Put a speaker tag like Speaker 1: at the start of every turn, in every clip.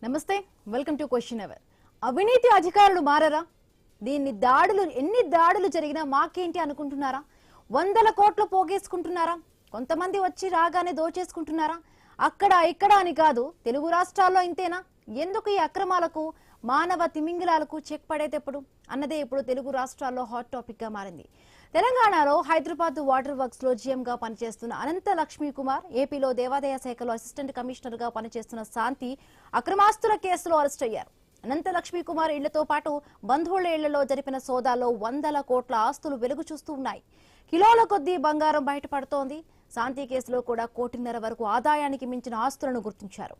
Speaker 1: నమస్తే, welcome to question hour. అవినీతి అధికారులు మారరా? ఎన్ని దాడులు జరిగినా మాకేంటి అనుకుంటున్నారా? వందల కోట్లు పోగేసుకుంటున్నారా? కొంతమంది వచ్చి రాగానే దోచేసుకుంటున్నారా? అక్కడ ఇక్కడ అని కాదు, తెలుగు రాష్ట్రాల్లో ఇంతేనా? ఎందుకు ఈ అక్రమాలకు, మానవ తిమింగిలాలకు చెక్ పడేటప్పుడు అన్నదే ఇప్పుడు తెలుగు రాష్ట్రాల్లో హాట్ టాపిక్ గా మారింది. తెలంగాణలో హైదరాబాద్ వాటర్ వర్క్స్ లో జీఎం గా పనిచేస్తున్న అనంత లక్ష్మీ కుమార్, ఏపీలో దేవాదాయ శాఖలో అసిస్టెంట్ కమిషనర్ గా పనిచేస్తున్న శాంతి అక్రమాస్తుల కేసులో అరెస్ట్ అయ్యారు. అనంత లక్ష్మీ కుమార్ ఇళ్లతో పాటు బంధువుల ఇళ్లలో జరిపిన సోదాల్లో వందల కోట్ల ఆస్తులు వెలుగు చూస్తూ ఉన్నాయి. కిలోల కొద్దీ బంగారం బయటపడుతోంది. శాంతి కేసులో కూడా 1.5 కోటి వరకు ఆదాయానికి మించిన ఆస్తులను గుర్తించారు.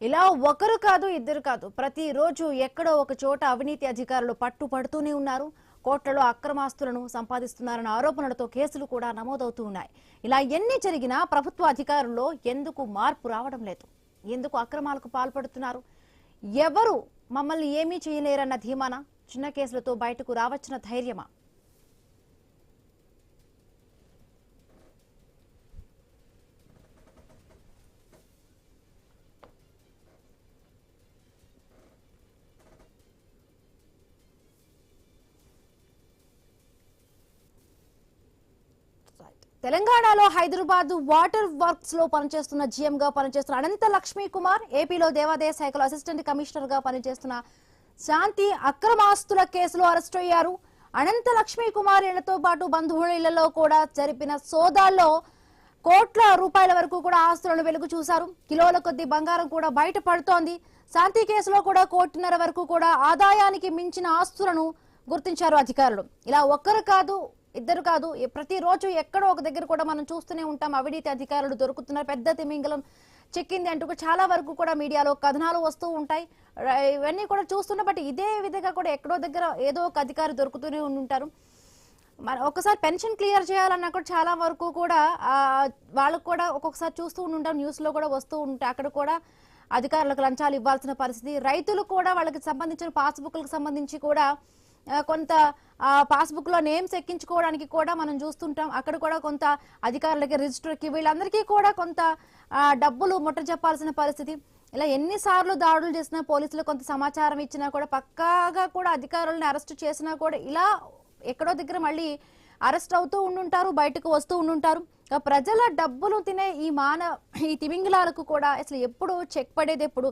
Speaker 1: ఇలా ఒకరు కాదు, ఇద్దరు కాదు, ప్రతిరోజు ఎక్కడో ఒక చోట అవినీతి అధికారులు పట్టుపడుతూనే ఉన్నారు. కోట్లలో అక్రమాస్తులను సంపాదిస్తున్నారన్న ఆరోపణలతో కేసులు కూడా నమోదవుతూ ఉన్నాయి. ఇలా ఎన్ని జరిగినా ప్రభుత్వ అధికారుల్లో ఎందుకు మార్పు రావడం లేదు? ఎందుకు అక్రమాలకు పాల్పడుతున్నారు? ఎవరు మమ్మల్ని ఏమీ చేయలేరన్న ధీమానా? చిన్న కేసులతో బయటకు రావచ్చిన ధైర్యమా? తెలంగాణలో హైదరాబాద్ వాటర్ వర్క్స్ లో పనిచేస్తున్న జీఎం గా పనిచేస్తున్న అనంత లక్ష్మీ కుమార్, ఏపీలో దేవాదాయ శాఖలో అసిస్టెంట్ కమిషనర్ గా పనిచేస్తున్న శాంతి అక్రమాస్తుల కేసులో అరెస్ట్ అయ్యారు. అనంత లక్ష్మీ కుమార్ ఇళ్లతో పాటు బంధువుల ఇళ్లలో కూడా జరిపిన సోదాల్లో కోట్ల రూపాయల వరకు కూడా ఆస్తులను వెలుగు చూశారు. కిలోల కొద్ది బంగారం కూడా బయట పడుతోంది. శాంతి కేసులో కూడా 1.5 కోటి వరకు కూడా ఆదాయానికి మించిన ఆస్తులను గుర్తించారు అధికారులు. ఇలా ఒక్కరు కాదు, ఇద్దరు కాదు, ప్రతిరోజు ఎక్కడో ఒక దగ్గర కూడా మనం చూస్తూనే ఉంటాం. అవినీతి అధికారులు దొరుకుతున్నారు, పెద్ద తిమింగలం చెక్కింది అంటూ చాలా వరకు కూడా మీడియాలో కథనాలు వస్తూ ఉంటాయి. ఇవన్నీ కూడా చూస్తున్నా, బట్ ఇదే విధంగా కూడా ఎక్కడో దగ్గర ఏదో ఒక అధికారి దొరుకుతూనే ఉంటారు. ఒకసారి పెన్షన్ క్లియర్ చేయాలన్నా కూడా చాలా వరకు కూడా వాళ్ళకు కూడా ఒక్కొక్కసారి చూస్తూ ఉంటాం, న్యూస్ లో కూడా వస్తూ ఉంటాయి. అక్కడ కూడా అధికారులకు లంచాలు ఇవ్వాల్సిన పరిస్థితి. రైతులు కూడా వాళ్ళకి సంబంధించిన పాస్బుక్లకు సంబంధించి కూడా కొంత పాస్బుక్ లో నేమ్స్ ఎక్కించుకోవడానికి కూడా మనం చూస్తుంటాం. అక్కడ కూడా కొంత అధికారులకి, రిజిస్టర్కి, వీళ్ళందరికీ కూడా కొంత డబ్బులు ముట్ట చెప్పాల్సిన పరిస్థితి. ఇలా ఎన్నిసార్లు దాడులు చేసినా, పోలీసులు కొంత సమాచారం ఇచ్చినా కూడా, పక్కాగా కూడా అధికారులను అరెస్ట్ చేసినా కూడా ఇలా ఎక్కడో దగ్గర మళ్ళీ అరెస్ట్ అవుతూ ఉండుంటారు, బయటకు వస్తూ ఉండుంటారు. ప్రజల డబ్బులు తినే ఈ తిమింగిలాలకు కూడా అసలు ఎప్పుడు చెక్ పడేది ఎప్పుడు?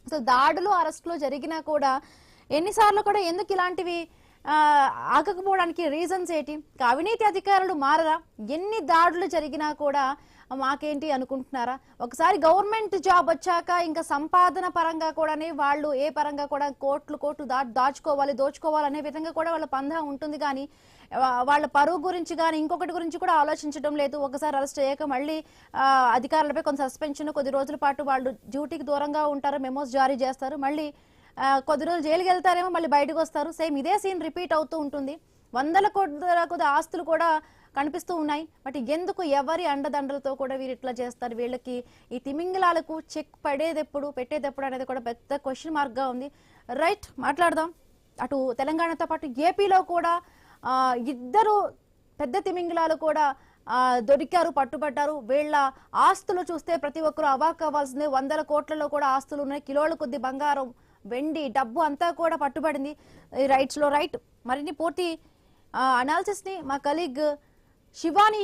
Speaker 1: అసలు దాడులు, అరెస్టులు జరిగినా కూడా ఎన్నిసార్లు కూడా ఎందుకు ఇలాంటివి ఆగకపోవడానికి రీజన్స్ ఏంటి? అవినీతి అధికారులు మారరా? ఎన్ని దాడులు జరిగినా కూడా మాకేంటి అనుకుంటున్నారా? ఒకసారి గవర్నమెంట్ జాబ్ వచ్చాక ఇంకా సంపాదన పరంగా కూడా వాళ్ళు ఏ పరంగా కూడా కోట్లు దోచుకోవాలి అనే విధంగా కూడా వాళ్ళ పందా ఉంటుంది. కానీ వాళ్ళ పరువు గురించి కానీ ఇంకొకటి గురించి కూడా ఆలోచించడం లేదు. ఒకసారి అరెస్ట్ అయ్యాక మళ్ళీ అధికారులపై కొంత సస్పెన్షన్, కొద్ది రోజుల పాటు వాళ్ళు డ్యూటీకి దూరంగా ఉంటారు, మెమోస్ జారీ చేస్తారు, మళ్ళీ కొద్ది రోజులు జైలుకి వెళ్తారేమో, మళ్ళీ బయటకు వస్తారు. సేమ్ ఇదే సీన్ రిపీట్ అవుతూ ఉంటుంది. వందల కొద్ది ఆస్తులు కూడా కనిపిస్తూ ఉన్నాయి. బట్ ఎందుకు, ఎవరి అండదండలతో కూడా వీరు ఇట్లా చేస్తారు? వీళ్ళకి ఈ తిమింగలాలకు చెక్ పడేదెప్పుడు, పెట్టేదెప్పుడు అనేది కూడా పెద్ద క్వశ్చన్ మార్క్ గా ఉంది. రైట్, మాట్లాడదాం. అటు తెలంగాణతో పాటు ఏపీలో కూడా ఇద్దరు పెద్ద తిమింగలాలు కూడా దొరికారు, పట్టుబడ్డారు. వీళ్ళ ఆస్తులు చూస్తే ప్రతి ఒక్కరు అవాక్ అవ్వాల్సిందే. వందల కోట్లలో కూడా ఆస్తులు ఉన్నాయి. కిలోల కొద్ది బంగారం, వెండి, డబ్బు అంతా కూడా పట్టుబడింది. రైట్స్ లో రైట్ మరిన్ని పూర్తి అనాలిసిస్ ని మా కలీగ్ శివాని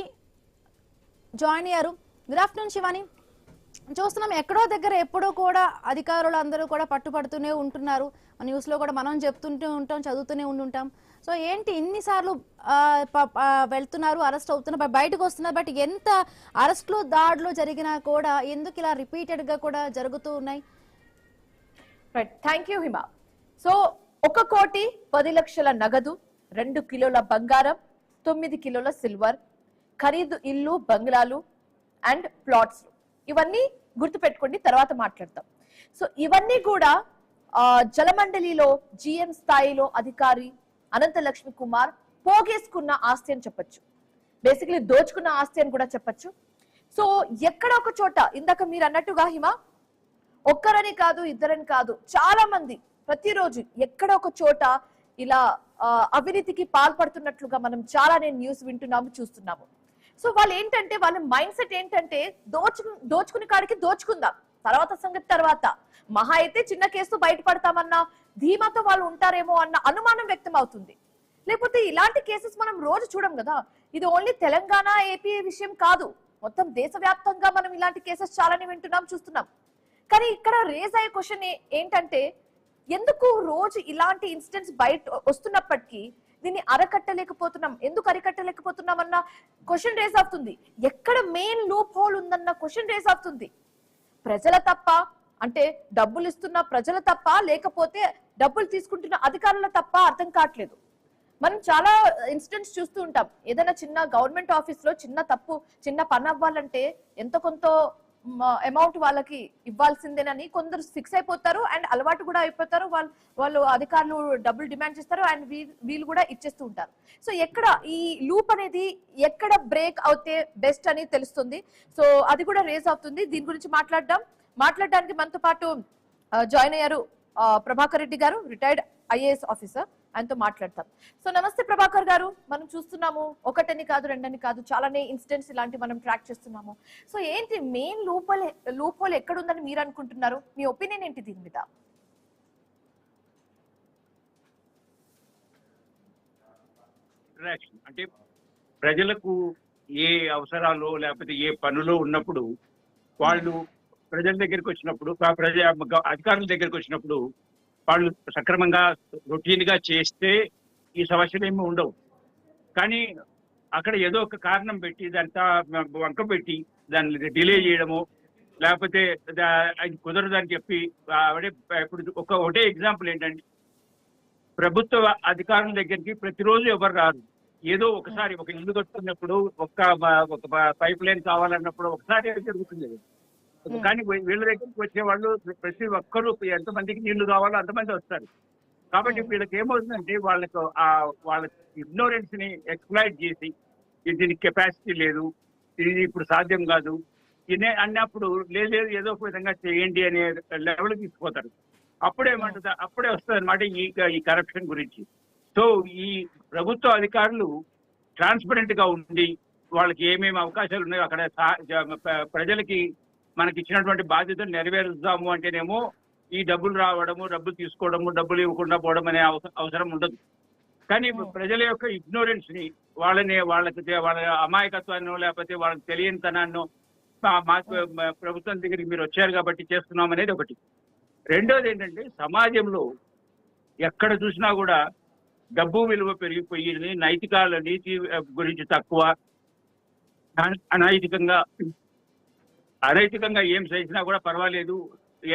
Speaker 1: జాయిన్ అయ్యారు. Good afternoon Shivani. చూస్తున్నాం ఎక్కడో దగ్గర ఎప్పుడూ కూడా అధికారులు అందరూ కూడా పట్టుబడుతూనే ఉంటున్నారు. న్యూస్ లో కూడా మనం చెప్తుంటూ ఉంటాం, చదువుతూనే ఉంటుంటాం. సో ఏంటి ఇన్నిసార్లు వెళ్తున్నారు, అరెస్ట్ అవుతున్నారు, బయటకు వస్తున్నారు, బట్ ఎంత అరెస్టులు, దాడులు జరిగినా కూడా ఎందుకు ఇలా రిపీటెడ్ గా కూడా జరుగుతూ ఉన్నాయి?
Speaker 2: Right, thank you Hima. So 1,10,00,000 నగదు, 2 కిలోల బంగారం, 9 కిలోల సిల్వర్, ఖరీదు ఇల్లు, బంగ్లాలు అండ్ ప్లాట్స్, ఇవన్నీ గుర్తుపెట్టుకోండి, తర్వాత మాట్లాడతాం. సో ఇవన్నీ కూడా జలమండలిలో జిఎం స్థాయిలో అధికారి అనంత లక్ష్మీ కుమార్ పోగేసుకున్న ఆస్తి అని చెప్పొచ్చు. బేసికలీ దోచుకున్న ఆస్తి అని కూడా చెప్పొచ్చు. సో ఎక్కడ ఒక చోట ఇందాక మీరు అన్నట్టుగా హిమ, ఒక్కరని కాదు ఇద్దరని కాదు, చాలా మంది ప్రతిరోజు ఎక్కడ ఒక చోట ఇలా అవినీతికి పాల్పడుతున్నట్లుగా మనం చాలా న్యూస్ వింటున్నాము, చూస్తున్నాము. సో వాళ్ళు ఏంటంటే, వాళ్ళ మైండ్ సెట్ ఏంటంటే, దోచుకునే కాడికి దోచుకుందాం, తర్వాత సంగతి తర్వాత, మహా అయితే చిన్న కేసు బయటపడతామన్న ధీమాతో వాళ్ళు ఉంటారేమో అన్న అనుమానం వ్యక్తం అవుతుంది. లేకపోతే ఇలాంటి కేసెస్ మనం రోజు చూడం కదా. ఇది ఓన్లీ తెలంగాణ ఏపీ విషయం కాదు, మొత్తం దేశవ్యాప్తంగా మనం ఇలాంటి కేసెస్ చాలానే వింటున్నాం, చూస్తున్నాం. కానీ ఇక్కడ రేజ్ అయ్యే క్వశ్చన్ ఏంటంటే, ఎందుకు రోజు ఇలాంటి ఇన్సిడెంట్స్ బయట వస్తున్నప్పటికీ దీన్ని అరకట్టలేకపోతున్నాం, ఎందుకు అరికట్టలేకపోతున్నాం అన్న క్వశ్చన్ రేజ్ అవుతుంది. ఎక్కడ మెయిన్ లూప్ హోల్ ఉందన్న క్వశ్చన్ రేజ్ అవుతుంది. ప్రజల తప్ప, అంటే డబ్బులు ఇస్తున్న ప్రజల తప్ప, లేకపోతే డబ్బులు తీసుకుంటున్న అధికారుల తప్ప అర్థం కావట్లేదు. మనం చాలా ఇన్సిడెంట్స్ చూస్తూ ఉంటాం. ఏదైనా చిన్న గవర్నమెంట్ ఆఫీస్ లో చిన్న తప్పు, చిన్న పని అవ్వాలంటే ఎంత కొంత అమౌంట్ వాళ్ళకి ఇవ్వాల్సిందేనని కొందరు ఫిక్స్ అయిపోతారు అండ్ అలవాటు కూడా అయిపోతారు. వాళ్ళు అధికారులు డబ్బులు డిమాండ్ చేస్తారు అండ్ వీళ్ళు కూడా ఇచ్చేస్తూ ఉంటారు. సో ఎక్కడ ఈ లూప్ అనేది ఎక్కడ బ్రేక్ అవుతే బెస్ట్ అని తెలుస్తుంది. సో అది కూడా రేజ్ అవుతుంది. దీని గురించి మాట్లాడడానికి మనతో పాటు జాయిన్ అయ్యారు ప్రభాకర్ రెడ్డి గారు, రిటైర్డ్ ఐఏఎస్ ఆఫీసర్. ఆయనతో మాట్లాడతాం. సో నమస్తే ప్రభాకర్ గారు. మనం చూస్తున్నాము, ఒకటని కాదు రెండని కాదు, చాలానే ఇన్సిడెంట్స్ ఇలాంటి మనం ట్రాక్ చేస్తున్నాము. సో ఏంటి మెయిన్ లూప్ హోల్ ఎక్కడ ఉందని మీరు అనుకుంటున్నారు? మీ ఒపీనియన్ ఏంటి దీని మీద?
Speaker 3: అంటే ప్రజలకు ఏ అవసరాలు లేకపోతే ఏ పనులు ఉన్నప్పుడు వాళ్ళు ప్రజల దగ్గరికి వచ్చినప్పుడు, అధికారుల దగ్గరికి వచ్చినప్పుడు వాళ్ళు సక్రమంగా రొటీన్ గా చేస్తే ఈ సమస్యలు ఏమి ఉండవు. కానీ అక్కడ ఏదో ఒక కారణం పెట్టి దాంతో వంక పెట్టి దాన్ని డిలే చేయడము, లేకపోతే అది కుదరదని చెప్పి ఇప్పుడు ఒకటే ఎగ్జాంపుల్ ఏంటంటే, ప్రభుత్వ అధికారుల దగ్గరికి ప్రతిరోజు ఎవరు రారు. ఏదో ఒకసారి ఒక ఇల్లు కట్టుకున్నప్పుడు ఒక పైప్ లైన్ కావాలన్నప్పుడు ఒకసారి జరుగుతుంది. కానీ వీళ్ళ దగ్గరికి వచ్చే వాళ్ళు ప్రతి ఒక్కరూ ఎంతమందికి నీళ్లు కావాలో అంతమంది వస్తారు. కాబట్టి వీళ్ళకి ఏమవుతుందంటే, వాళ్ళ ఇగ్నోరెన్స్ ని ఎక్స్ప్లాయిట్ చేసి దీనికి కెపాసిటీ లేదు, ఇది ఇప్పుడు సాధ్యం కాదు అన్నప్పుడు లేదు ఏదో ఒక విధంగా చేయండి అనే లెవెల్ తీసుకుపోతారు. అప్పుడే వస్తుంది అనమాట ఈ కరప్షన్ గురించి. సో ఈ ప్రభుత్వ అధికారులు ట్రాన్స్పరెంట్ గా ఉండి వాళ్ళకి ఏమేమి అవకాశాలు ఉన్నాయో అక్కడ ప్రజలకి మనకి ఇచ్చినటువంటి బాధ్యతను నెరవేరుస్తాము అంటేనేమో ఈ డబ్బులు రావడము, డబ్బులు తీసుకోవడము, డబ్బులు ఇవ్వకుండా పోవడం అనే అవసరం ఉండదు. కానీ ప్రజల యొక్క ఇగ్నోరెన్స్ ని, వాళ్ళ అమాయకత్వాన్ని లేకపోతే వాళ్ళకి తెలియనితనాన్ని ప్రభుత్వం దగ్గరికి మీరు వచ్చారు కాబట్టి చేస్తున్నాం అనేది ఒకటి. రెండోది ఏంటంటే, సమాజంలో ఎక్కడ చూసినా కూడా డబ్బు విలువ పెరిగిపోయింది, నీతి గురించి తక్కువ, అనైతికంగా ఏం చేసినా కూడా పర్వాలేదు,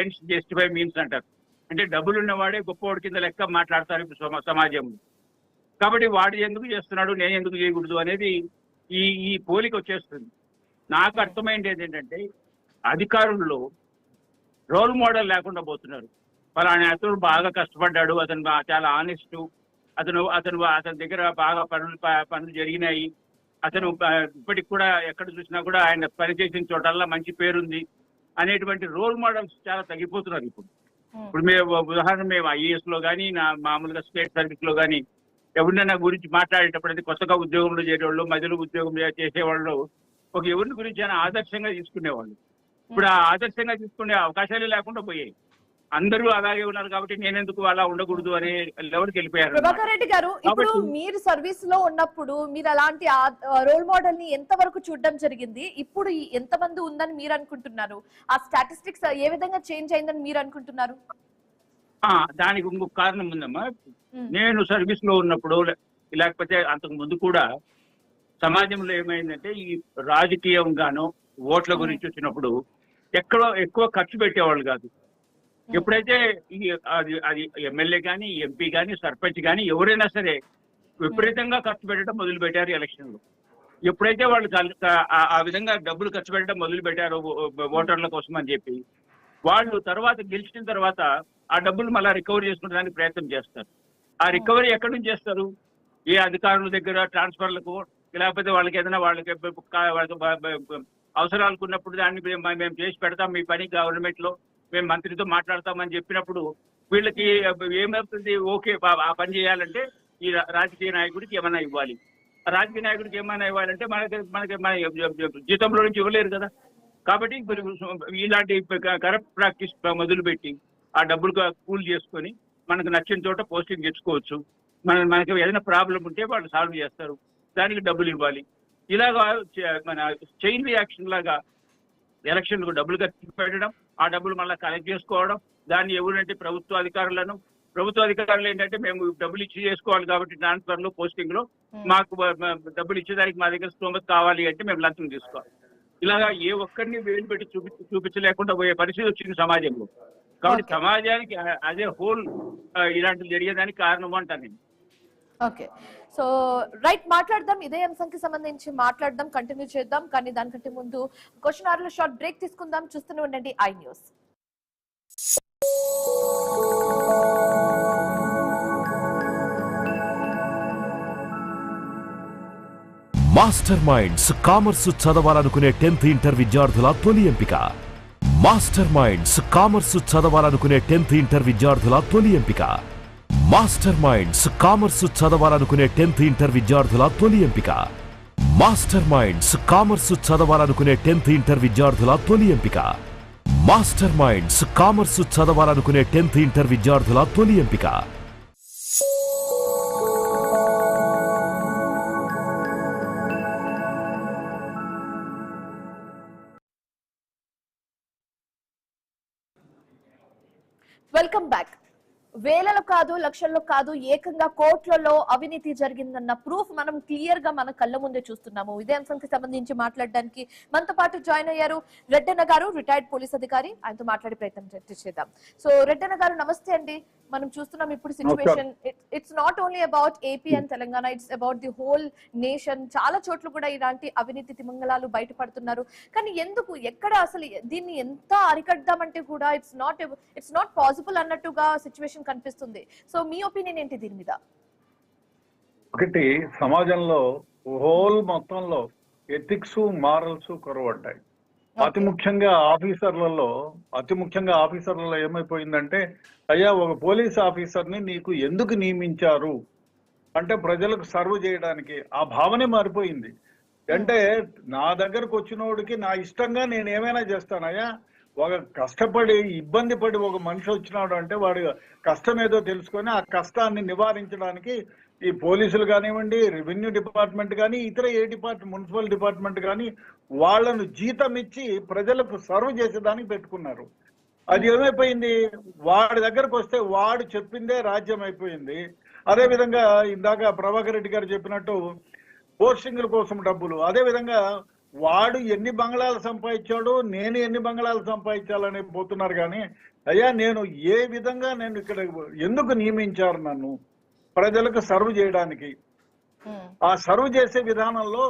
Speaker 3: ఎండ్స్ జస్టిఫై మీన్స్ అంటారు. అంటే డబ్బులు ఉన్నవాడే గొప్పవాడి కింద లెక్క మాట్లాడతారు ఇప్పుడు సమాజంలో. కాబట్టి వాడు ఎందుకు చేస్తున్నాడు, నేను ఎందుకు చేయకూడదు అనేది ఈ పోలిక వచ్చేస్తుంది. నాకు అర్థమైంది ఏంటంటే, అధికారుల్లో రోల్ మోడల్ లేకుండా పోతున్నారు. పలానా అతను బాగా కష్టపడ్డాడు, అతను చాలా ఆనెస్ట్, అతని దగ్గర బాగా పనులు జరిగినాయి, అతను ఇప్పటికి కూడా ఎక్కడ చూసినా కూడా ఆయన పనిచేసిన చోటల్లా మంచి పేరుంది అనేటువంటి రోల్ మోడల్స్ చాలా తగ్గిపోతున్నారు ఇప్పుడు. ఉదాహరణ మేము ఐఏఎస్ లో కానీ, మామూలుగా స్టేట్ సర్వీస్ లో కానీ ఎవరినైనా గురించి మాట్లాడేటప్పుడు, అయితే కొత్తగా ఉద్యోగంలో చేరేవాళ్ళు, మధ్యలో ఉద్యోగం చేసేవాళ్ళు ఎవరిని గురించి అయినా ఆదర్శంగా తీసుకునేవాళ్ళు. ఇప్పుడు ఆ ఆదర్శంగా తీసుకునే అవకాశాలే లేకుండా పోయాయి. అందరూ అలాగే ఉన్నారు కాబట్టి నేనెందుకు అలా ఉండకూడదు అనే లెవెల్కి వెళ్ళిపోయారు.
Speaker 2: ప్రభాకర్ రెడ్డి గారు, ఇప్పుడు మీరు సర్వీస్ లో ఉన్నప్పుడు మీరు అలాంటి రోల్ మోడల్ ని ఎంత వరకు చూడడం జరిగింది? ఇప్పుడు ఎంత మంది ఉందని మీరు అనుకుంటున్నారు? ఆ స్టాటిస్టిక్స్ ఏ విధంగా చేంజ్ అయిందని మీరు అనుకుంటున్నారు?
Speaker 3: దానికి ఇంకొక కారణం ఉందమ్మా. నేను సర్వీస్ లో ఉన్నప్పుడు, లేకపోతే అంతకు ముందు కూడా సమాజంలో ఏమైందంటే, ఈ రాజకీయంగానో ఓట్ల గురించి వచ్చినప్పుడు ఎక్కువ ఖర్చు పెట్టేవాళ్ళు కాదు. ఎప్పుడైతే అది ఎమ్మెల్యే కానీ, ఎంపీ కానీ, సర్పంచ్ కానీ ఎవరైనా సరే విపరీతంగా ఖర్చు పెట్టడం మొదలు పెట్టారు ఎలక్షన్ లో. ఎప్పుడైతే వాళ్ళు ఆ విధంగా డబ్బులు ఖర్చు పెట్టడం మొదలు పెట్టారో ఓటర్ల కోసం అని చెప్పి, వాళ్ళు తర్వాత గెలిచిన తర్వాత ఆ డబ్బులు మళ్ళీ రికవరీ చేసుకుంటానికి ప్రయత్నం చేస్తారు. ఆ రికవరీ ఎక్కడి నుంచి చేస్తారు? ఏ అధికారుల దగ్గర ట్రాన్స్ఫర్లకు, లేకపోతే వాళ్ళకి ఏదైనా వాళ్ళకి అవసరాలకు ఉన్నప్పుడు దాన్ని మేము చేసి పెడతాం, మీ పని గవర్నమెంట్ లో మేము మంత్రితో మాట్లాడతామని చెప్పినప్పుడు వీళ్ళకి ఏమవుతుంది, ఓకే ఆ పని చేయాలంటే ఈ రాజకీయ నాయకుడికి ఏమైనా ఇవ్వాలి. రాజకీయ నాయకుడికి ఏమైనా ఇవ్వాలంటే మనకి మన జీతంలో నుంచి ఇవ్వలేరు కదా. కాబట్టి ఇలాంటి కరప్ట్ ప్రాక్టీస్ మొదలుపెట్టి ఆ డబ్బులు కూల్ చేసుకొని మనకు నచ్చిన చోట పోస్టింగ్ తెచ్చుకోవచ్చు. మనకి ఏదైనా ప్రాబ్లం ఉంటే వాళ్ళు సాల్వ్ చేస్తారు, దానికి డబ్బులు ఇవ్వాలి. ఇలాగా మన చైన్ రియాక్షన్ లాగా ఎలక్షన్లకు డబ్బులు ఖర్చు పెట్టడం, ఆ డబ్బులు మళ్ళీ కలెక్ట్ చేసుకోవడం, దాన్ని ఎవరంటే ప్రభుత్వ అధికారులు ఏంటంటే మేము డబ్బులు ఇచ్చి చేసుకోవాలి కాబట్టి ట్రాన్స్ఫర్ లో పోస్టింగ్ లో మాకు డబ్బులు ఇచ్చేదానికి మా దగ్గర స్తోమత కావాలి అంటే మేము లంచం తీసుకోవాలి. ఇలాగా ఏ ఒక్కరిని వేలు పెట్టి చూపించలేకుండా పోయే పరిస్థితి వచ్చింది సమాజంలో. కాబట్టి సమాజానికి అదే హోల్ ఇలాంటివి జరిగేదానికి కారణం అంటాను నేను.
Speaker 2: ఓకే, సో రైట్, మాట్లాడదాం. ఇదే అంశానికి సంబంధించి మాట్లాడదాం, కంటిన్యూ చేద్దాం. కానీ దానికంటే ముందు క్వశ్చన్ అవర్లో షార్ట్ బ్రేక్ తీసుకుందాం. చూస్తూనే ఉండండి I news.
Speaker 4: Master minds commerce చదవాలనుకునే 10th ఇంటర్ విద్యార్థుల తొలి ఎంపిక. మాస్టర్ మైండ్స్ కామర్స్ చదవాలనుకునే 10th ఇంటర్ విద్యార్థుల తొలి ఎంపిక. మాస్టర్ మైండ్స్ కామర్స్ చదవాలనుకునే 10th ఇంటర్ విద్యార్థుల తొలి ఎంపిక. మాస్టర్ మైండ్స్ కామర్స్ చదవాలనుకునే 10th ఇంటర్ విద్యార్థుల తొలి ఎంపిక. మాస్టర్ మైండ్స్ కామర్స్ చదవాలనుకునే 10th ఇంటర్ విద్యార్థుల తొలి ఎంపిక.
Speaker 2: Welcome back. వేలలో కాదు, లక్షల్లో కాదు, ఏకంగా కోట్లలో అవినీతి జరిగిందన్న ప్రూఫ్ మనం క్లియర్ గా మన కళ్ళ ముందే చూస్తున్నాము. ఇదే అంశానికి సంబంధించి మాట్లాడడానికి మనతో పాటు జాయిన్ అయ్యారు రెడ్డన్న గారు, రిటైర్డ్ పోలీస్ అధికారి. ఆయనతో మాట్లాడే ప్రయత్నం చేద్దాం. సో రెడ్డన్న గారు నమస్తే అండి. మనం చూస్తున్నాం ఇప్పుడు situation, it's not only about AP and Telangana, it's about the whole nation. చాలా చోట్ల కూడా ఇలాంటి అవినీతి తిమంగళాలు బయటపడుతున్నారు. కానీ ఎందుకు, ఎక్కడ అసలు దీన్ని ఎంత అరికడదామంటే కూడా ఇట్స్ నాట్ పాసిబుల్ అన్నట్టుగా సిచ్యువేషన్ కనిపిస్తుంది. సో మీ ఒపీనియన్ ఏంటి దీని మీద?
Speaker 5: ఒకటి, సమాజంలో హోల్ మొత్తంలో ఎథిక్స్ మారల్స్ కొరవడ్డాయి. అతి ముఖ్యంగా ఆఫీసర్లలో ఏమైపోయిందంటే, అయ్యా ఒక పోలీస్ ఆఫీసర్ని నీకు ఎందుకు నియమించారు అంటే ప్రజలకు సర్వ్ చేయడానికి, ఆ భావనే మారిపోయింది. అంటే నా దగ్గరకు వచ్చినోడికి నా ఇష్టంగా నేను ఏమైనా చేస్తానయ్యా, ఒక కష్టపడి ఇబ్బంది పడి ఒక మనిషి వచ్చినాడు అంటే వాడు కష్టం ఏదో తెలుసుకొని ఆ కష్టాన్ని నివారించడానికి ఈ పోలీసులు కానివ్వండి, రెవెన్యూ డిపార్ట్మెంట్ కానీ, ఇతర మున్సిపల్ డిపార్ట్మెంట్ కానీ వాళ్లను జీతం ఇచ్చి ప్రజలకు సర్వ్ చేసేదానికి పెట్టుకున్నారు. అది ఏమైపోయింది, వాడి దగ్గరకు వస్తే వాడు చెప్పిందే రాజ్యం అయిపోయింది. అదే విధంగా ఇందాక ప్రభాకర్ రెడ్డి గారు చెప్పినట్టు పోస్టింగ్ల కోసం డబ్బులు, అదే విధంగా వాడు ఎన్ని బంగళాలు సంపాదించాడు, నేను ఎన్ని బంగళాలు సంపాదించాలని పోతున్నారు. కానీ అయ్యా నేను ఏ విధంగా నేను ఇక్కడ ఎందుకు నియమించారు నన్ను, ప్రజలకు సర్వ్ చేయడానికి. ఆ సర్వ్ చేసే విధానంలో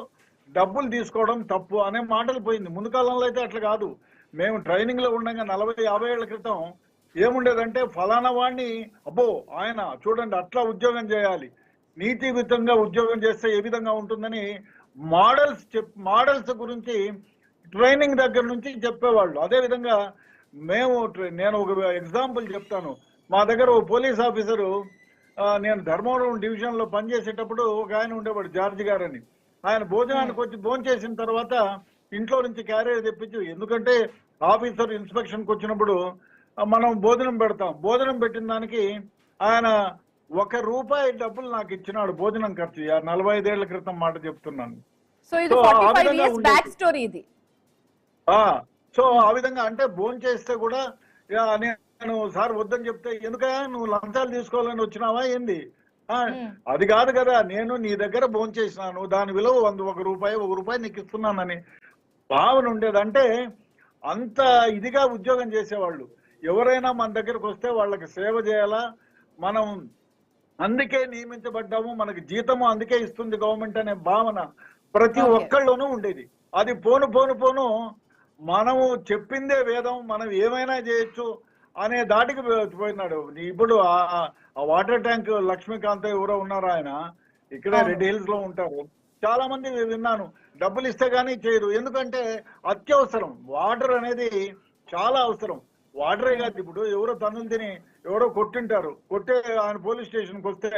Speaker 5: డబ్బులు తీసుకోవడం తప్పు అనే మాటలు పోయింది. ముందు కాలంలో అయితే అట్లా కాదు. మేము ట్రైనింగ్ లో ఉండగా 40-50 ఏళ్ల క్రితం ఏముండేదంటే, ఫలానా వాడిని అబ్బో ఆయన చూడండి అట్లా ఉద్యోగం చేయాలి, నీతియుతంగా ఉద్యోగం చేస్తే ఏ విధంగా ఉంటుందని మోడల్స్ గురించి ట్రైనింగ్ దగ్గర నుంచి చెప్పేవాళ్ళు. అదే విధంగా నేను ఒక ఎగ్జాంపుల్ చెప్తాను. మా దగ్గర ఓ పోలీస్ ఆఫీసరు, నేను ధర్మవరం డివిజన్ లో పనిచేసేటప్పుడు ఒక ఆయన ఉండేవాడు, జార్జ్ గారు అని. ఆయన భోజనానికి వచ్చి భోజనం చేసిన తర్వాత ఇంట్లో నుంచి క్యారియర్ తెప్పించి, ఎందుకంటే ఆఫీసర్ ఇన్స్పెక్షన్కి వచ్చినప్పుడు మనం భోజనం పెడతాం, భోజనం పెట్టిన దానికి ఆయన ₹1 డబ్బులు నాకు ఇచ్చినాడు భోజనం ఖర్చు. 45 ఏళ్ల క్రితం మాట చెప్తున్నాను.
Speaker 2: సో
Speaker 5: ఆ విధంగా అంటే భోజనం చేస్తే కూడా నేను సార్ వద్దని చెప్తే, ఎందుకయ్యా నువ్వు లంచాలు తీసుకోవాలని వచ్చినావా ఏంది, అది కాదు కదా, నేను నీ దగ్గర భోజనం చేసినాను, దాని విలువ ₹1 నీకు ఇస్తున్నానని భావన ఉండేది. అంటే అంత ఇదిగా ఉద్యోగం చేసేవాళ్ళు. ఎవరైనా మన దగ్గరకు వస్తే వాళ్ళకి సేవ చేయాలా, మనం అందుకే నియమించబడ్డాము, మనకి జీతము అందుకే ఇస్తుంది గవర్నమెంట్ అనే భావన ప్రతి ఒక్కళ్ళలోనూ ఉండేది. అది పోను మనము చెప్పిందే వేదం, మనం ఏమైనా చేయొచ్చు అనే దాటికి పోయినాడు. ఇప్పుడు ఆ వాటర్ ట్యాంక్ లక్ష్మీకాంత్ ఎవరో ఉన్నారు, ఆయన ఇక్కడే రెడ్ హిల్స్ లో ఉంటారు. చాలా మంది విన్నాను, డబ్బులు ఇస్తే గానీ చేయరు. ఎందుకంటే అత్యవసరం. వాటర్ అనేది చాలా అవసరం. వాటరే కాదు, ఇప్పుడు ఎవరో తన్నులు తిని ఎవరో కొట్టింటారు, కొట్టే ఆయన పోలీస్ స్టేషన్కి వస్తే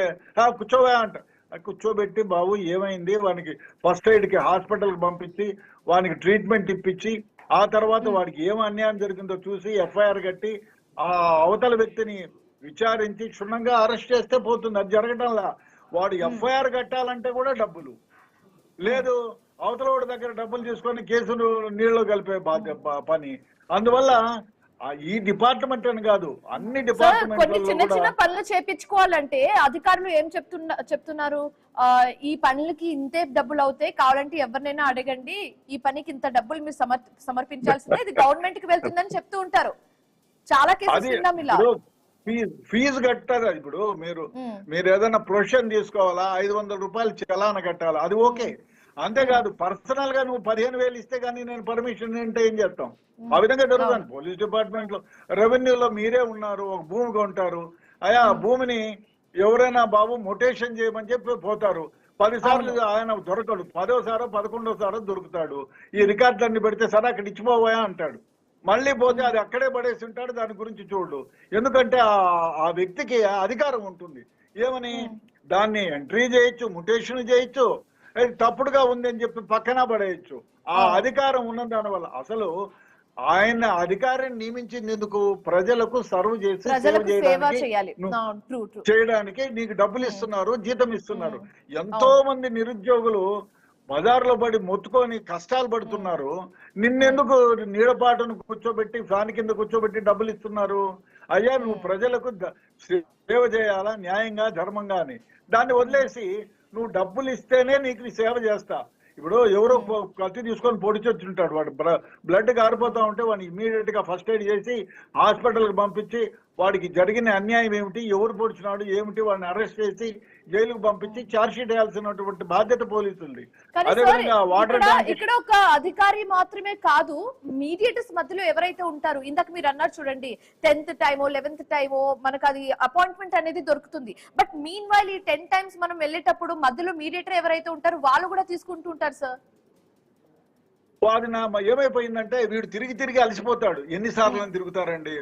Speaker 5: కూర్చోవా అంట. కూర్చోబెట్టి బాబు ఏమైంది, వానికి ఫస్ట్ ఎయిడ్కి హాస్పిటల్కి పంపించి వానికి ట్రీట్మెంట్ ఇప్పించి ఆ తర్వాత వాడికి ఏం అన్యాయం జరిగిందో చూసి ఎఫ్ఐఆర్ కట్టి ఆ అవతల వ్యక్తిని విచారించి క్షుణ్ణంగా అరెస్ట్ చేస్తే పోతుంది. అది జరగటంలా. వాడు ఎఫ్ఐఆర్ కట్టాలంటే కూడా డబ్బులు లేదు, అవతల వాడి దగ్గర డబ్బులు తీసుకొని కేసులు నీళ్ళు కలిపే పని. అందువల్ల ఈ డిపార్ట్మెంట్ అని కాదు, అన్ని
Speaker 2: కొన్ని చిన్న చిన్న
Speaker 5: డిపార్ట్మెంట్
Speaker 2: పనులు చేపించుకోవాలంటే అధికారులు ఏం చెప్తున్నారు, ఈ పనులకి ఇంతే డబ్బులు అవుతాయి, కావాలంటే ఎవరినైనా అడగండి, ఈ పనికి ఇంత డబ్బులు మీరు సమర్పించాల్సిందే, ఇది గవర్నమెంట్ కి వెళ్తుందని చెప్తూ ఉంటారు. చాలా కేసెస్ విన్నాం ఇలా.
Speaker 5: ఫీజు కట్టారా? ఇప్పుడు మీరు ఏదైనా ప్రొఫెషన్ తీసుకోవాలా, 500 రూపాయలు చలాన కట్టాలా, అది ఓకే. అంతేకాదు పర్సనల్ గా నువ్వు 15,000 ఇస్తే కానీ నేను పర్మిషన్ అంటే ఏం చేస్తాం? ఆ విధంగా జరుగుతుంది. పోలీస్ డిపార్ట్మెంట్ లో, రెవెన్యూలో మీరే ఉన్నారు, ఒక భూమి కొంటారు, అయా భూమిని ఎవరైనా బాబు మొటేషన్ చేయమని చెప్పి పోతారు. 10 సార్లు ఆయన దొరకడు, 10వ సారో 11వ సారో దొరుకుతాడు. ఈ రికార్డులన్నీ పెడితే సరే అక్కడ ఇచ్చిపోవా అంటాడు. మళ్ళీ పోతే అది అక్కడే పడేసి ఉంటాడు, దాని గురించి చూడు. ఎందుకంటే ఆ వ్యక్తికి అధికారం ఉంటుంది. ఏమని దాన్ని ఎంట్రీ చేయొచ్చు, ముటేషన్ చేయొచ్చు, తప్పుడుగా ఉంది అని చెప్పి పక్కన పడేయచ్చు. ఆ అధికారం ఉన్న దాని వల్ల అసలు ఆయన అధికారిని నియమించినందుకు ప్రజలకు సర్వ్ చేసి చేయడానికి నీకు డబ్బులు ఇస్తున్నారు, జీతం ఇస్తున్నారు. ఎంతో మంది నిరుద్యోగులు బజార్లో పడి మొత్తుకొని కష్టాలు పడుతున్నారు. నిన్నెందుకు నీడపాటును కూర్చోబెట్టి ఫ్యాన్ కింద కూర్చోబెట్టి డబ్బులు ఇస్తున్నారు? అయ్యా నువ్వు ప్రజలకు సేవ చేయాలా న్యాయంగా ధర్మంగా అని. దాన్ని వదిలేసి నువ్వు డబ్బులు ఇస్తేనే నీకు సేవ చేస్తా. ఇప్పుడు ఎవరో కత్తి తీసుకొని పొడిచొచ్చుంటాడు, వాడు బ్లడ్ కారిపోతా ఉంటే వాడిని ఇమీడియట్ గా ఫస్ట్ ఎయిడ్ చేసి హాస్పిటల్కి పంపించి వాడికి జరిగిన అన్యాయం ఏమిటి, ఎవరు పొడిచినాడు ఏమిటి, వాడిని అరెస్ట్ చేసి జైలుకు పంపించి ఛార్జ్ షీట్ వేయాల్సినటువంటి బాధ్యత పోలీసులది. అదేవిధంగా వాటర్ ట్యాంక్
Speaker 2: ఇక్కడ ఒక అధికారి మాత్రమే కాదు, మీడియేటర్స్ మధ్యలో ఎవరైతే ఉంటారు, ఇందాక మీరు అన్నారు చూడండి, 10th టైమో 11th టైమో మనకు అది అపాయింట్మెంట్ అనేది దొరుకుతుంది. బట్ మీన్ వైల్ ఈ 10 టైమ్స్ మనం వెళ్ళేటప్పుడు మధ్యలో మీడియేటర్ ఎవరైతే ఉంటారో వాళ్ళు కూడా తీసుకుంటూ ఉంటారు సార్.
Speaker 5: వాడి ఏమైపోయిందంటే వీడు తిరిగి తిరిగి అలసిపోతాడు. ఎన్నిసార్లు తిరుగుతారండి?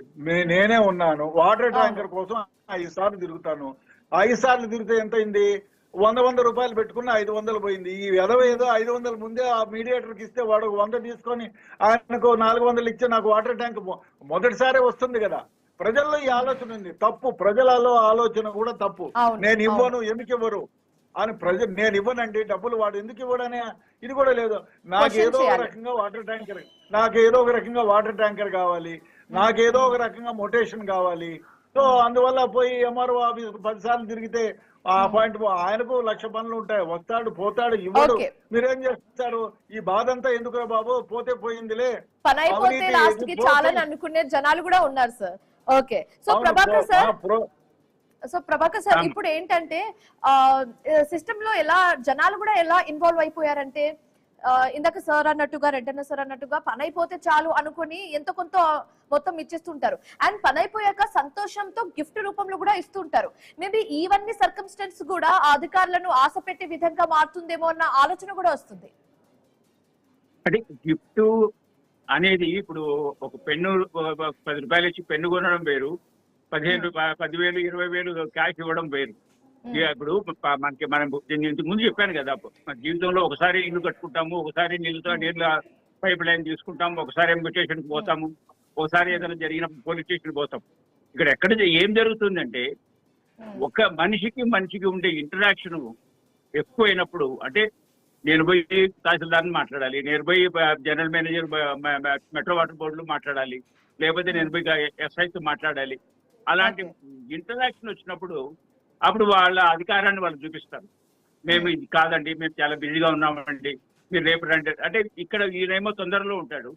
Speaker 5: నేనే ఉన్నాను, వాటర్ ట్యాంకర్ కోసం 5 సార్లు తిరుగుతాను. 5 సార్లు తిరిగితే ఎంత అయింది? 100 రూపాయలు పెట్టుకున్న 500 పోయింది. ఈ ఏదో 500 ముందే ఆ మీడియేటర్కి ఇస్తే వాడు 100 తీసుకొని ఆయనకు 400 ఇచ్చి నాకు వాటర్ ట్యాంక్ మొదటిసారే వస్తుంది కదా. ప్రజల్లో ఈ ఆలోచన ఉంది, తప్పు. ప్రజలలో ఆలోచన కూడా తప్పు. నేను ఇవ్వను, ఎందుకు ఇవ్వరు అని నేను ఇవ్వనండి డబ్బులు, వాడు ఎందుకు ఇవ్వడనే ఇది కూడా లేదు. నాకేదో ఒక రకంగా వాటర్ ట్యాంకర్ కావాలి, నాకేదో ఒక రకంగా మొటేషన్ కావాలి. సో అందువల్ల పోయి ఎంఆర్ఓ ఆఫీస్ 10 సార్లు తిరిగితే ఆ పాయింట్ ఆయనకు 1,00,000 పనులు ఉంటాయి. వస్తాడు పోతాడు, ఇవ్వడు. మీరేం చేస్తారు? ఈ బాధ అంతా ఎందుకురా బాబు, పోతే పోయిందిలే
Speaker 2: చాలా అనుకునే జనాలు కూడా ఉన్నారు sir. Okay, so Prabhakar sir ఇప్పుడు ఏంటంటే సిస్టమ్ లో ఎలా జనాలు కూడా ఎలా ఇన్వాల్వ్ అయిపోయారంటే, ఇందాక సార్ అన్నట్టుగా, రెడ్డన్న సార్ అన్నట్టుగా పని అయిపోతే చాలు అనుకుని ఎంతో కొంత మొత్తం ఇచ్చేస్తుంటారు. అండ్ పని అయిపోయాక సంతోషంతో గిఫ్ట్ రూపంలో కూడా ఇస్తుంటారు. మేబీ ఇవన్నీ సర్కమ్స్టెన్స్ కూడా ఆ అధికారులను ఆశ పెట్టే విధంగా మారుతుందేమో అన్న ఆలోచన కూడా వస్తుంది.
Speaker 3: అంటే గిఫ్ట్ అనేది ఇప్పుడు ఒక పెన్ను 10 రూపాయలు ఇచ్చి పెన్ను కొనడం వేరు, 15,000 10,000 20,000 క్యాష్ ఇవ్వడం వేరు. ఇప్పుడు మనం ఇంతకు ముందు చెప్పాను కదా, మన జీవితంలో ఒకసారి ఇల్లు కట్టుకుంటాము, ఒకసారి నీళ్ళ పైప్ లైన్ తీసుకుంటాము, ఒకసారి ఎంబిటేషన్కి పోతాము, ఒకసారి ఏదైనా జరిగిన పోలీస్ స్టేషన్ పోతాం. ఇక్కడ ఏం జరుగుతుందంటే, ఒక మనిషికి ఉండే ఇంటరాక్షన్ ఎక్కువైనప్పుడు, అంటే నేను పోయి తహసీల్దార్ని మాట్లాడాలి, నేను పోయి జనరల్ మేనేజర్ మెట్రో వాటర్ బోర్డులో మాట్లాడాలి, లేకపోతే నేను పోయి ఎస్ఐతో మాట్లాడాలి. అలాంటి ఇంటరాక్షన్ వచ్చినప్పుడు అప్పుడు వాళ్ళ అధికారాన్ని వాళ్ళు చూపిస్తారు. మేము ఇది కాదండి, మేము చాలా బిజీగా ఉన్నామండి, మీరు రేపు రండి అంటే. ఇక్కడ ఈయనేమో తొందరలో ఉంటాడు,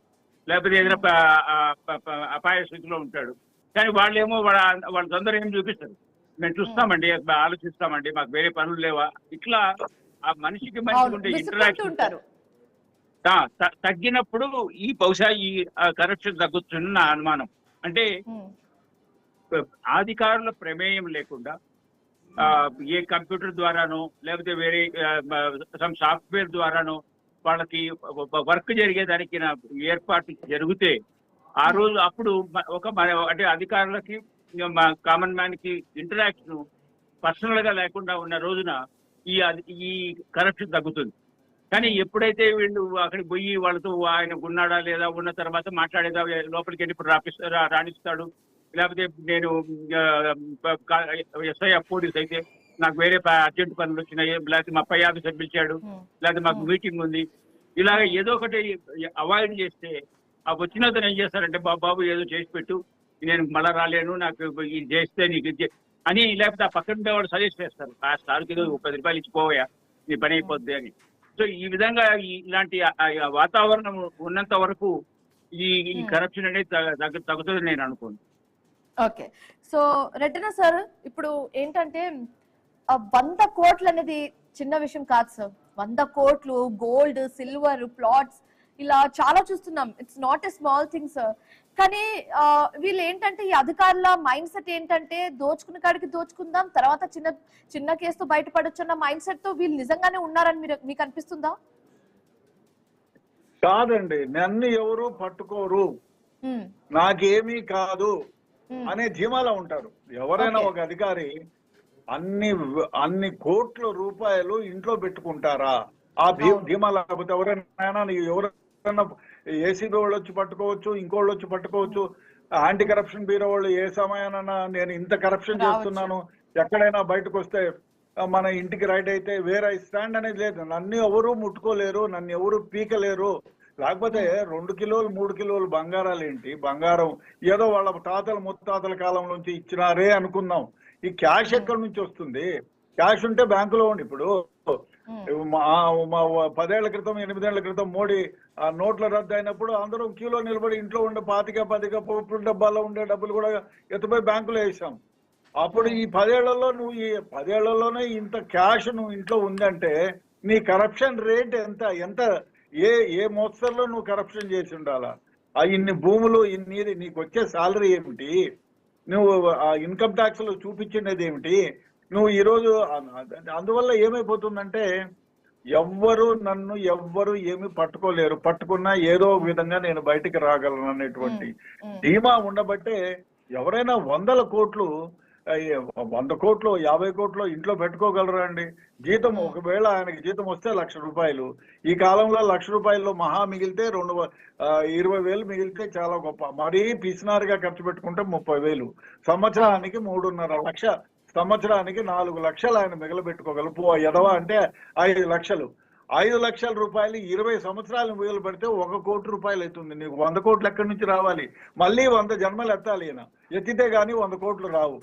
Speaker 3: లేకపోతే ఏదైనా అపాయ స్థితిలో ఉంటాడు. కానీ వాళ్ళేమో వాళ్ళ తొందర ఏం చూపిస్తారు, మేము చూస్తామండి, ఆలోచిస్తామండి, మాకు వేరే పనులు లేవా. ఇట్లా ఆ మనిషికి ఉండే ఇంటరాక్షన్ తగ్గినప్పుడు బహుశా ఈ కరప్షన్ తగ్గుతుంది నా అనుమానం. అంటే అధికారుల ప్రమేయం లేకుండా ఏ కంప్యూటర్ ద్వారానో లేకపోతే వేరే సమ్ సాఫ్ట్వేర్ ద్వారానో వాళ్ళకి వర్క్ జరిగేదానికి ఏర్పాటు జరిగితే ఆ రోజు అప్పుడు అంటే అధికారులకి కామన్ మ్యాన్ కి ఇంటరాక్షన్ పర్సనల్ గా లేకుండా ఉన్న రోజున ఈ కరప్షన్ తగ్గుతుంది. కానీ ఎప్పుడైతే వీళ్ళు అక్కడికి పోయి వాళ్ళతో ఆయన ఉన్నాడా లేదా, ఉన్న తర్వాత మాట్లాడేదా, లోపలికి వెళ్ళి ఇప్పుడు రాణిస్తాడు, లేకపోతే నేను ఎస్ఐఎఫ్ పోలీస్ అయితే నాకు వేరే అర్జెంట్ పనులు వచ్చినాయి, లేకపోతే మా పై ఆఫీసర్ పిలిచాడు, లేకపోతే మాకు మీటింగ్ ఉంది, ఇలాగ ఏదో ఒకటి అవాయిడ్ చేస్తే ఆ వచ్చిన అతను ఏం చేస్తారంటే బాబు ఏదో చేసి పెట్టు, నేను మళ్ళా రాలేను, నాకు ఇది చేస్తే నీకు అని, లేకపోతే ఆ పక్కన వాడు సజెస్ట్ చేస్తారు, ఆ సార్కి ఏదో 10 రూపాయలు ఇచ్చిపోయా నీ పని అయిపోద్ది అని. సో ఈ విధంగా ఇలాంటి వాతావరణం ఉన్నంత వరకు ఈ కరప్షన్ అనేది తగ్గుతుంది నేను అనుకోను.
Speaker 2: ఓకే, సో రెడ్డినా సార్, ఇప్పుడు ఏంటంటే 100 కోట్లు అనేది చిన్న విషయం కాదు సార్. 100 కోట్లు గోల్డ్, సిల్వర్, ప్లాట్స్ ఇలా చాలా చూస్తున్నాం. It's not a small thing sir. కానీ వీళ్ళు ఏంటంటే ఈ అధికారుల మైండ్ సెట్ ఏంటంటే దోచుకున్న కాడికి దోచుకుందాం, తర్వాత చిన్న చిన్న కేసుతో బయటపడొచ్చు అన్న మైండ్ సెట్ తో వీళ్ళు నిజంగానే ఉన్నారని మీకు అనిపిస్తుందా?
Speaker 5: కాదండి, నన్ను ఎవరు పట్టుకోరు, నాకేమీ కాదు అనే ధీమాలో ఉంటారు. ఎవరైనా ఒక అధికారి అన్ని కోట్ల రూపాయలు ఇంట్లో పెట్టుకుంటారా? ఆ ధీమా లేకపోతే ఎవరైనా ఏసీబీ వాళ్ళు వచ్చి పట్టుకోవచ్చు, ఇంకోళ్ళు వచ్చి పట్టుకోవచ్చు, యాంటీ కరప్షన్ బ్యూరో వాళ్ళు ఏ సమయానైనా నేను ఇంత కరప్షన్ చేస్తున్నాను ఎక్కడైనా బయటకు వస్తే మన ఇంటికి రైట్ అయితే వేరే స్టాండ్ అనేది లేదు. నన్ను ఎవరు ముట్టుకోలేరు, నన్ను ఎవరు పీకలేరు. లేకపోతే 2 కిలోలు 3 కిలోలు బంగారాలు ఏంటి, బంగారం ఏదో వాళ్ళ తాతల ముత్తాతల కాలం నుంచి ఇచ్చినారే అనుకుందాం. ఈ క్యాష్ ఎక్కడి నుంచి వస్తుంది? క్యాష్ ఉంటే బ్యాంకులో ఉండి, ఇప్పుడు 10 ఏళ్ల క్రితం 8 ఏళ్ల క్రితం మోడీ నోట్ల రద్దు అయినప్పుడు అందరూ క్యూలో నిలబడి ఇంట్లో ఉండే 25 పప్పు డబ్బాలో ఉండే డబ్బులు కూడా ఎత్తుపోయి బ్యాంకులో వేసాం. అప్పుడు ఈ 10 ఏళ్లలో నువ్వు ఈ 10 ఏళ్లలోనే ఇంత క్యాష్ నువ్వు ఇంట్లో ఉందంటే నీ కరప్షన్ రేట్ ఎంత ఏ మోస్తరులో నువ్వు కరప్షన్ చేసి ఉండాలా? ఇన్ని భూములు ఇన్ని నీకు వచ్చే సాలరీ ఏమిటి, నువ్వు ఇన్కమ్ ట్యాక్స్ లో చూపించినది ఏమిటి, నువ్వు ఈరోజు అందువల్ల ఏమైపోతుందంటే ఎవ్వరు ఏమి పట్టుకోలేరు. పట్టుకున్నా ఏదో విధంగా నేను బయటికి రాగలను అనేటువంటి ధీమా ఉండబట్టే ఎవరైనా 100 కోట్లు 100 కోట్లు 50 కోట్లు ఇంట్లో పెట్టుకోగలరా అండి? జీతం ఒకవేళ ఆయనకి జీతం వస్తే 1,00,000 రూపాయలు, ఈ కాలంలో 1,00,000 రూపాయల్లో మహా మిగిలితే 20,000 మిగిలితే చాలా గొప్ప. మరీ పిసినారుగా ఖర్చు పెట్టుకుంటే 30,000, సంవత్సరానికి 3.5 లక్ష, సంవత్సరానికి 4 లక్షలు ఆయన మిగలబెట్టుకోగలరు. ఎదవా అంటే 5 లక్షలు, 5 లక్షల రూపాయలు 20 సంవత్సరాలు మిగులు పెడితే 1 కోటి రూపాయలు అవుతుంది. నీకు 100 కోట్లు ఎక్కడి నుంచి రావాలి? మళ్ళీ 100 జన్మలు ఎత్తాలి, ఈయన ఎత్తితే గానీ 100 కోట్లు రావు.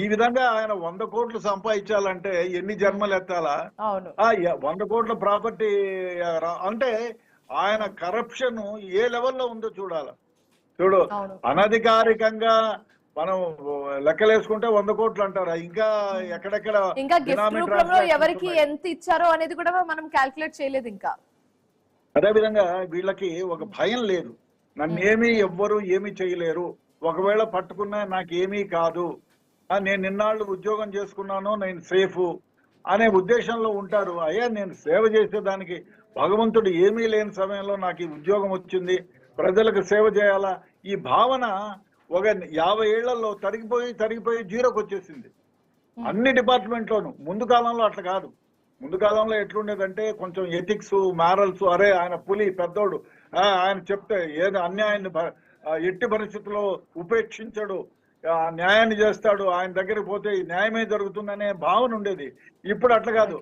Speaker 5: ఈ విధంగా ఆయన 100 కోట్లు సంపాదించాలంటే ఎన్ని జన్మలు ఎత్తాలా? 100 కోట్ల ప్రాపర్టీ అంటే ఆయన కరప్షన్ ఏ లెవెల్లో ఉందో చూడాలి. చూడు, అనధికారికంగా మనం లెక్కలేసుకుంటే 100 కోట్లు అంటారా? ఇంకా ఎక్కడెక్కడ
Speaker 2: ఎవరికి ఎంత ఇచ్చారో అనేది కూడా మనం క్యాల్కులేట్ చేయలేదు. ఇంకా
Speaker 5: అదే విధంగా వీళ్ళకి ఒక భయం లేదు, నన్నేమీ ఎవ్వరు ఏమీ చేయలేరు, ఒకవేళ పట్టుకున్నా నాకేమీ కాదు, నేను నిన్నాళ్ళు ఉద్యోగం చేసుకున్నాను, నేను సేఫ్ అనే ఉద్దేశంలో ఉంటారు. అయ్యా, నేను సేవ చేసేదానికి భగవంతుడు ఏమీ లేని సమయంలో నాకు ఈ ఉద్యోగం వచ్చింది, ప్రజలకు సేవ చేయాలా, ఈ భావన ఒక 50 ఏళ్లలో తరిగిపోయి జీరోకి వచ్చేసింది అన్ని డిపార్ట్మెంట్లోనూ. ముందు కాలంలో అట్లా కాదు. ముందు కాలంలో ఎట్లుండేదంటే కొంచెం ఎథిక్స్, మ్యారల్స్, అరే ఆయన పులి పెద్దోడు, ఆయన చెప్తే ఏదో అన్యాయాన్ని ఎట్టి పరిస్థితుల్లో ఉపేక్షించడు, న్యాయాన్ని చేస్తాడు, ఆయన దగ్గరికి పోతే న్యాయమే జరుగుతుందనే భావన ఉండేది. ఇప్పుడు అట్లా కాదు.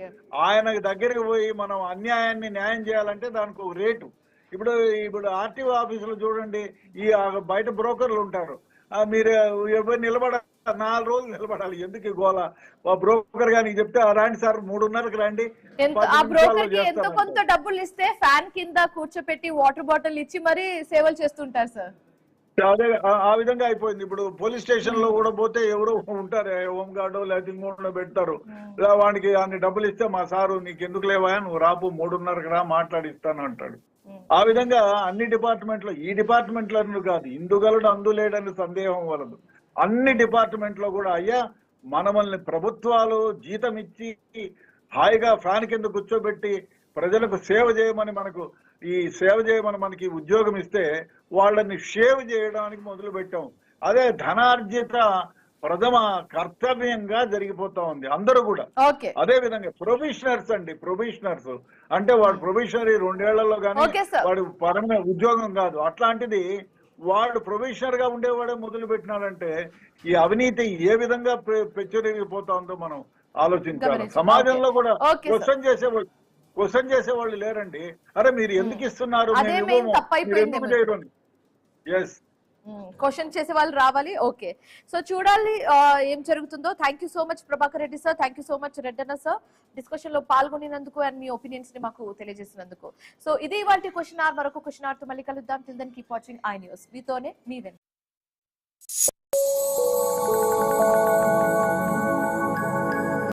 Speaker 5: ఆయన దగ్గరికి పోయి మనం అన్యాయాన్ని న్యాయం చేయాలంటే దానికి ఒక రేటు. ఇప్పుడు ఆర్టీఓ ఆఫీసులో చూడండి, ఈ బయట బ్రోకర్లు ఉంటారు, మీరు ఎవరు నిలబడాలి, 4 రోజులు నిలబడాలి. ఎందుకు గోల? బ్రోకర్ గారికి చెప్తే రాండి సార్ 3:30కి రండి,
Speaker 2: ఎంతో కొంత డబ్బులు ఇస్తే ఫ్యాన్ కింద కూర్చోపెట్టి వాటర్ బాటిల్ ఇచ్చి మరి సేవలు చేస్తుంటారు సార్.
Speaker 5: అదే ఆ విధంగా అయిపోయింది. ఇప్పుడు పోలీస్ స్టేషన్ లో కూడా పోతే ఎవరో ఉంటారు, హోంగార్డు లేకపోతే ఇంకోటి పెడతారు, వాడికి అన్ని డబ్బులు ఇస్తే మా సారు నీకు ఎందుకు లేవా, నువ్వు రాపు 3:30కి రా మాట్లాడిస్తాను అంటాడు. ఆ విధంగా అన్ని డిపార్ట్మెంట్లో, ఈ డిపార్ట్మెంట్లను కాదు, ఇందుగలడు అందులేడని సందేహం వలదు, అన్ని డిపార్ట్మెంట్లో కూడా అయ్యా మనల్ని ప్రభుత్వాలు జీతం ఇచ్చి హాయిగా ఫ్యాన్ కింద కూర్చోబెట్టి ప్రజలకు సేవ చేయమని మనకి ఉద్యోగం ఇస్తే వాళ్ళని షేవ్ చేయడానికి మొదలు పెట్టాం. అదే ధనార్జిత ప్రథమ కర్తవ్యంగా జరిగిపోతా ఉంది అందరూ కూడా.
Speaker 2: ఓకే
Speaker 5: అదే విధంగా ప్రొబిషనర్స్ అంటే వాడు ప్రొబిషనరీ 2 ఏళ్లలో కానీ
Speaker 2: ఓకే సార్.
Speaker 5: వాడు పరమైన ఉద్యోగం కాదు. అట్లాంటిది వాడు ప్రొబిషనర్ గా ఉండేవాడే మొదలు పెట్టినాడంటే ఈ అవినీతి ఏ విధంగా పెచ్చురిగిపోతా ఉందో మనం ఆలోచించాలి.
Speaker 2: గమనించాలి.
Speaker 5: సమాజంలో కూడా
Speaker 2: ఓకే సార్.
Speaker 5: క్వశ్చన్ చేసేవాళ్ళు లేరండి. అరే మీరు ఎందుకు ఇస్తున్నారు,
Speaker 2: అదే
Speaker 5: మేము
Speaker 2: మెయిన్
Speaker 5: ఇవ్వము,
Speaker 2: తప్పైపోయింది
Speaker 5: మీరు ఎందుకు చేయరు అని. ఎస్
Speaker 2: క్వశ్చన్ చేసే వాళ్ళు రావాలి. ఓకే సో చూడాలి ఏం జరుగుతుందో. Thank you so much Prabhakar Reddy sir, thank you so much Reddanna sir discussion లో పాల్గొనినందుకు అండ్ మీ ఒపీనియన్స్ ని మాకు తెలియజేసినందుకు. సో ఇది ఇవాళ క్వశ్చన్ అవర్. మరొక క్వశ్చన్ అవర్ తో మళ్ళీ కలుద్దాం. Till then keep watching i news. మీతోనే మీ వెన్.